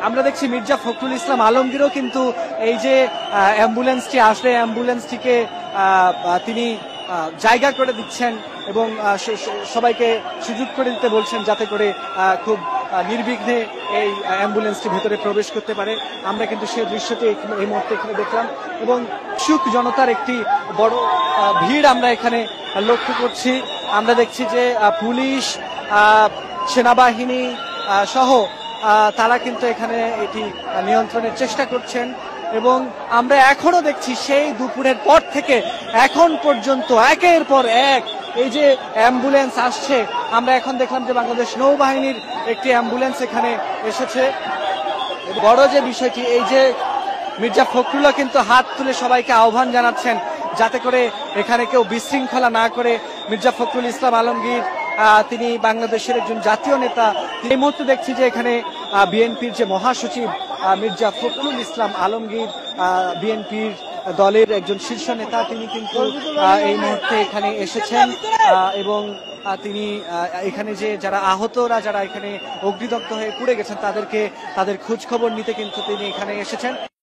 আমরা দেখছি মির্জা ফখরুল ইসলাম আলমগীরও কিন্তু এই যে অ্যাম্বুলেন্সটি আসলে অ্যাম্বুলেন্সটিকে তিনি জায়গা করে দিচ্ছেন এবং সবাইকে সুযোগ করে দিতে বলছেন যাতে করে খুব নির্বিঘ্নে এই অ্যাম্বুলেন্সটি ভেতরে প্রবেশ করতে পারে। আমরা কিন্তু সেই দৃশ্যটি এই মুহূর্তে এখানে দেখলাম এবং সুখ জনতার একটি বড় ভিড় আমরা এখানে লক্ষ্য করছি। আমরা দেখছি যে পুলিশ, সেনাবাহিনী সহ তারা কিন্তু এখানে এটি নিয়ন্ত্রণের চেষ্টা করছেন এবং আমরা এখনো দেখছি সেই দুপুরের পর থেকে এখন পর্যন্ত একের পর এক এই যে অ্যাম্বুলেন্স আসছে। আমরা এখন দেখলাম যে বাংলাদেশ নৌবাহিনীর একটি অ্যাম্বুলেন্স এখানে এসেছে। বড় যে বিষয়টি, এই যে মির্জা ফখরুলও কিন্তু হাত তুলে সবাইকে আহ্বান জানাচ্ছেন যাতে করে এখানে কেউ বিশৃঙ্খলা না করে। মির্জা ফখরুল ইসলাম আলমগীর তিনি বাংলাদেশের একজন জাতীয় নেতা। এই মুহূর্তে দেখছি যে এখানে বিএনপির যে মহাসচিব মির্জা ফখরুল ইসলাম আলমগীর, বিএনপির দলের একজন শীর্ষ নেতা, তিনি কিন্তু এই মুহূর্তে এখানে এসেছেন এবং তিনি এখানে যে যারা আহতরা, যারা এখানে অগ্নিদগ্ধ হয়ে পুড়ে গেছেন তাদের খোঁজ খবর নিতে কিন্তু তিনি এখানে এসেছেন।